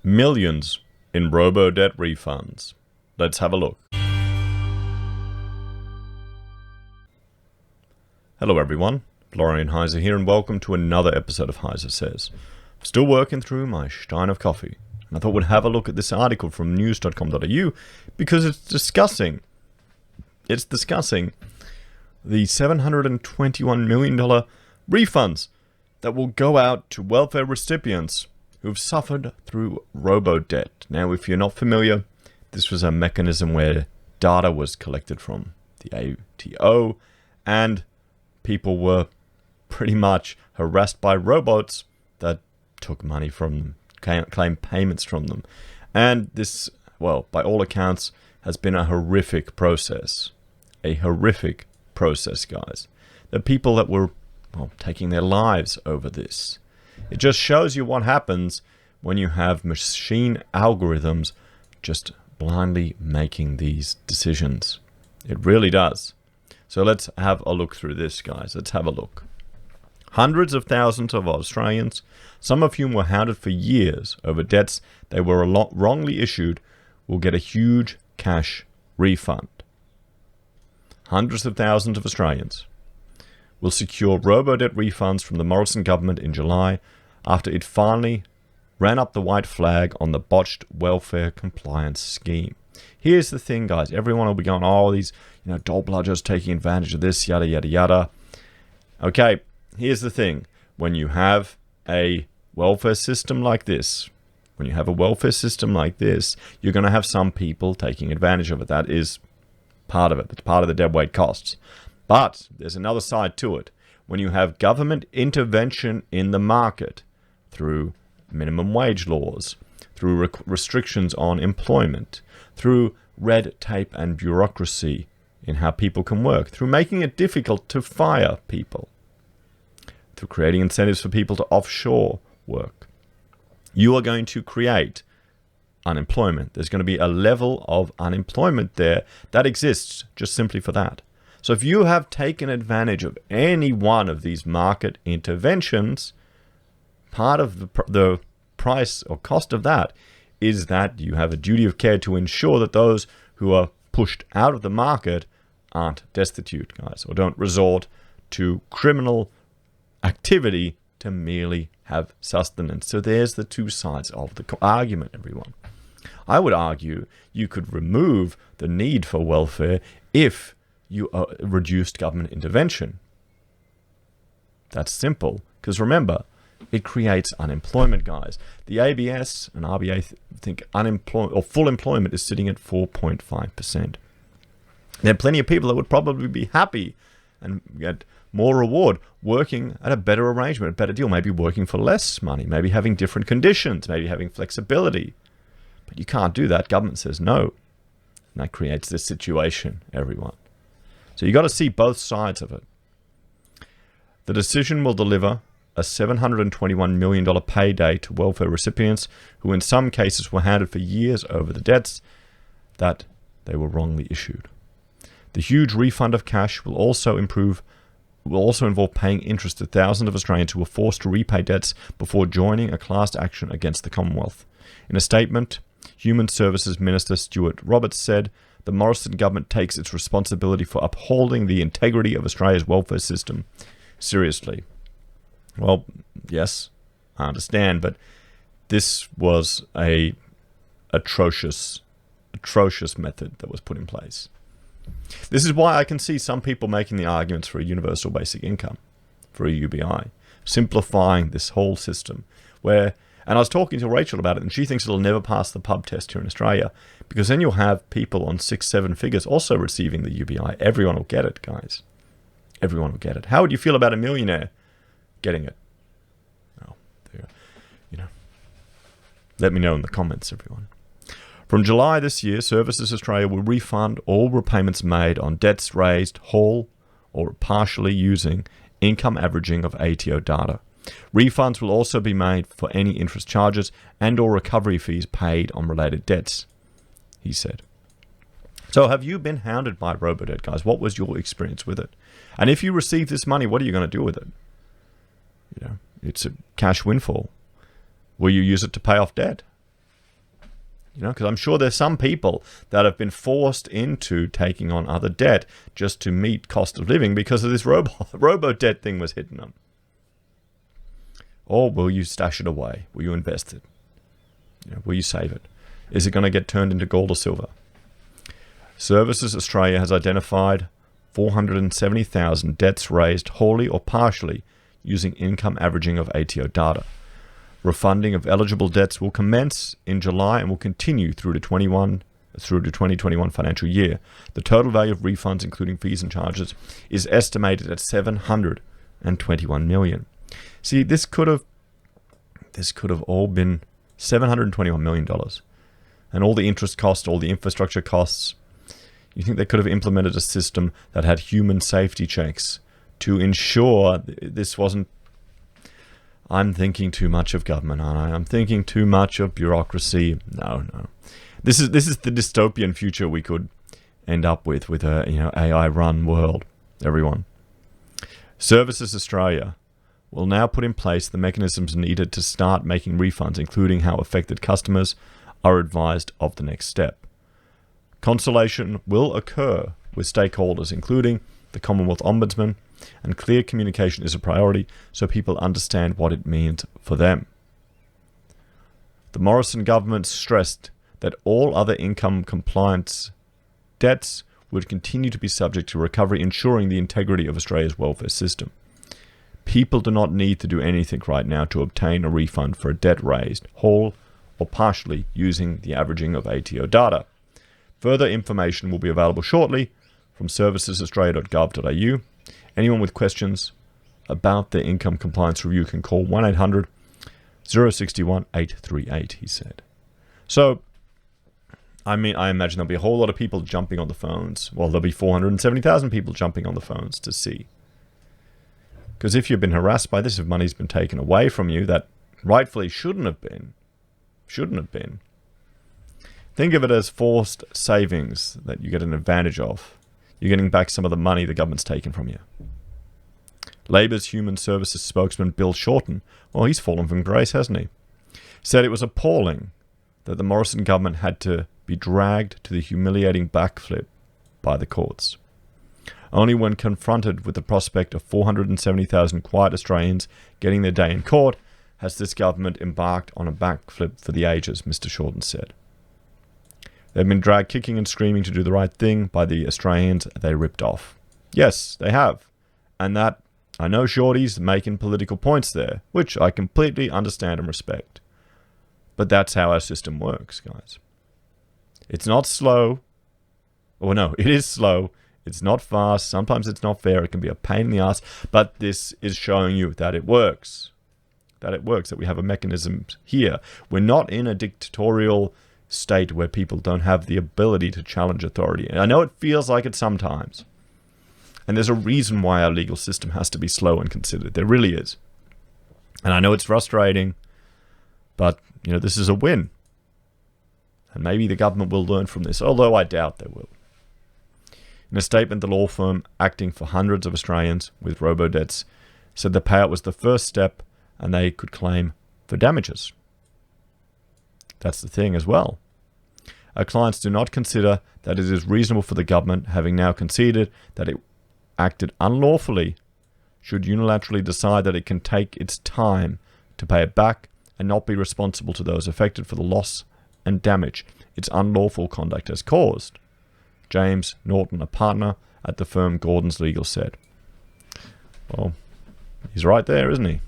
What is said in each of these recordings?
Millions in Robodebt refunds. Let's have a look. Hello everyone, Florian.Heise here, and welcome to another episode of HeiseSays. Still working through my stein of coffee, and I thought we'd have a look at this article from news.com.au because it's discussing the $721 million refunds that will go out to welfare recipients who've suffered through Robodebt. Now, if you're not familiar, this was a mechanism where data was collected from the ATO, and people were pretty much harassed by robots that took money from them, claimed payments from them. And this, well, by all accounts, has been a horrific process. A horrific process, guys. The people that were, well, taking their lives over this. It just shows you what happens when you have machine algorithms just blindly making these decisions. It really does. So let's have a look through this, guys. Let's have a look. Hundreds of thousands of Australians, some of whom were hounded for years over debts they were wrongly issued, will get a huge cash refund. Hundreds of thousands of Australians will secure Robodebt refunds from the Morrison government in July after it finally ran up the white flag on the botched welfare compliance scheme. Here's the thing, guys. Everyone will be going, oh, these, dole bludgers taking advantage of this, yada, yada, yada. Okay, here's the thing. When you have a welfare system like this, you're going to have some people taking advantage of it. That is part of it. It's part of the deadweight costs. But there's another side to it. When you have government intervention in the market through minimum wage laws, through restrictions on employment, through red tape and bureaucracy in how people can work, through making it difficult to fire people, through creating incentives for people to offshore work, you are going to create unemployment. There's going to be a level of unemployment there that exists just simply for that. So if you have taken advantage of any one of these market interventions, part of the price or cost of that is that you have a duty of care to ensure that those who are pushed out of the market aren't destitute, guys, or don't resort to criminal activity to merely have sustenance. So there's the two sides of the argument, everyone. I would argue you could remove the need for welfare if you reduced government intervention. That's simple, because remember, it creates unemployment, guys. The ABS and RBA think unemployment or full employment is sitting at 4.5%. There are plenty of people that would probably be happy and get more reward working at a better arrangement, a better deal, maybe working for less money, maybe having different conditions, maybe having flexibility. But you can't do that. Government says no. And that creates this situation, everyone. So you got to see both sides of it. The decision will deliver a $721 million payday to welfare recipients who in some cases were hounded for years over the debts that they were wrongly issued. The huge refund of cash will also involve paying interest to thousands of Australians who were forced to repay debts before joining a class action against the Commonwealth. In a statement, Human Services Minister Stuart Roberts said, "The Morrison government takes its responsibility for upholding the integrity of Australia's welfare system seriously." Well, yes, I understand, but this was a atrocious method that was put in place. This is why I can see some people making the arguments for a universal basic income, for a UBI, simplifying this whole system. And I was talking to Rachel about it, and she thinks it'll never pass the pub test here in Australia, because then you'll have people on 6-7 figures also receiving the UBI. Everyone will get it, guys. Everyone will get it. How would you feel about a millionaire getting it? Well, let me know in the comments, everyone. From July this year, Services Australia will refund all repayments made on debts raised whole or partially using income averaging of ATO data. Refunds will also be made for any interest charges and or recovery fees paid on related debts, he said. So have you been hounded by Robodebt, guys? What was your experience with it? And if you receive this money, what are you going to do with it? It's a cash windfall. Will you use it to pay off debt? Because I'm sure there's some people that have been forced into taking on other debt just to meet cost of living because of this robo-debt thing was hitting them. Or will you stash it away? Will you invest it? Will you save it? Is it going to get turned into gold or silver? Services Australia has identified 470,000 debts raised wholly or partially using income averaging of ATO data. Refunding of eligible debts will commence in July and will continue through to 2021 financial year. The total value of refunds, including fees and charges, is estimated at $721 million. See, this could have all been $721 million. And all the interest costs, all the infrastructure costs. You think they could have implemented a system that had human safety checks to ensure this wasn't... I'm thinking too much of government, aren't I? I'm thinking too much of bureaucracy. No. This is the dystopian future we could end up with a AI-run world, everyone. Services Australia will now put in place the mechanisms needed to start making refunds, including how affected customers are advised of the next step. Consultation will occur with stakeholders, including the Commonwealth Ombudsman, and clear communication is a priority so people understand what it means for them. The Morrison government stressed that all other income compliance debts would continue to be subject to recovery, ensuring the integrity of Australia's welfare system. People do not need to do anything right now to obtain a refund for a debt raised, whole or partially, using the averaging of ATO data. Further information will be available shortly from servicesaustralia.gov.au. Anyone with questions about their income compliance review can call 1-800-061-838, he said. So, I imagine there'll be a whole lot of people jumping on the phones. Well, there'll be 470,000 people jumping on the phones to see. Because if you've been harassed by this, if money's been taken away from you that rightfully shouldn't have been, think of it as forced savings that you get an advantage of. You're getting back some of the money the government's taken from you. Labor's Human Services spokesman Bill Shorten, well, he's fallen from grace, hasn't he? Said it was appalling that the Morrison government had to be dragged to the humiliating backflip by the courts. Only when confronted with the prospect of 470,000 quiet Australians getting their day in court has this government embarked on a backflip for the ages, Mr. Shorten said. They've been dragged kicking and screaming to do the right thing by the Australians they ripped off. Yes, they have. And that, I know Shorty's making political points there, which I completely understand and respect. But that's how our system works, guys. It's not slow. Or no, it is slow. It's not fast. Sometimes it's not fair. It can be a pain in the ass. But this is showing you that it works. That we have a mechanism here. We're not in a dictatorial state where people don't have the ability to challenge authority. And I know it feels like it sometimes. And there's a reason why our legal system has to be slow and considered. There really is. And I know it's frustrating, but this is a win. And maybe the government will learn from this, although I doubt they will. In a statement, the law firm acting for hundreds of Australians with robo-debts said the payout was the first step and they could claim for damages. That's the thing as well. Our clients do not consider that it is reasonable for the government, having now conceded that it acted unlawfully, should unilaterally decide that it can take its time to pay it back and not be responsible to those affected for the loss and damage its unlawful conduct has caused. James Norton, a partner at the firm Gordon's Legal, said. Well, he's right there, isn't he?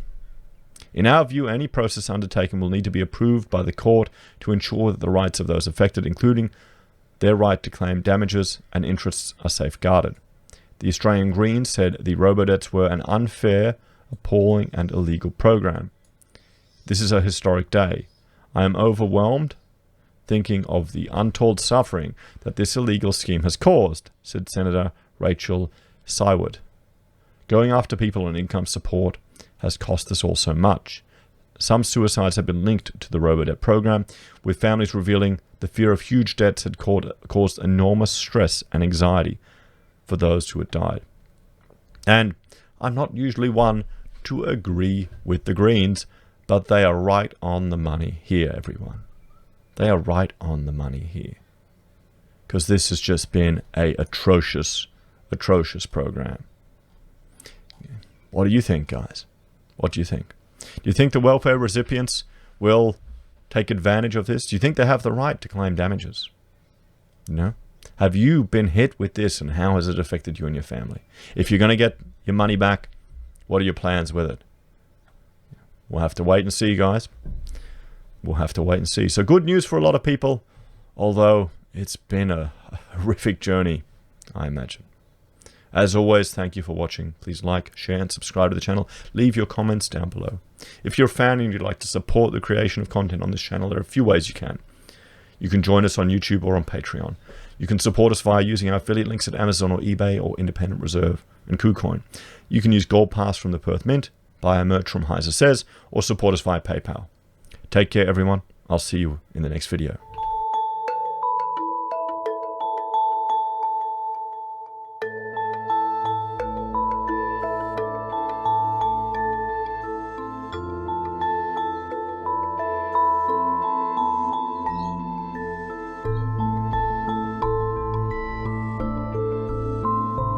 In our view, any process undertaken will need to be approved by the court to ensure that the rights of those affected, including their right to claim damages and interests, are safeguarded. The Australian Greens said the robodebts were an unfair, appalling and illegal program. This is a historic day. I am overwhelmed thinking of the untold suffering that this illegal scheme has caused, said Senator Rachel Syward. Going after people on income support has cost us all so much. Some suicides have been linked to the Robodebt program, with families revealing the fear of huge debts had caused enormous stress and anxiety for those who had died. And I'm not usually one to agree with the Greens, but they are right on the money here, everyone. They are right on the money here. Because this has just been a atrocious program. What do you think, guys? What do you think? Do you think the welfare recipients will take advantage of this? Do you think they have the right to claim damages? No? Have you been hit with this, and how has it affected you and your family? If you're going to get your money back, what are your plans with it? We'll have to wait and see, guys. We'll have to wait and see. So good news for a lot of people, although it's been a horrific journey, I imagine. As always, thank you for watching. Please like, share, and subscribe to the channel. Leave your comments down below. If you're a fan and you'd like to support the creation of content on this channel, there are a few ways you can. You can join us on YouTube or on Patreon. You can support us via using our affiliate links at Amazon or eBay or Independent Reserve and Kucoin. You can use Gold Pass from the Perth Mint, buy our merch from HeiseSays, or support us via PayPal. Take care, everyone. I'll see you in the next video.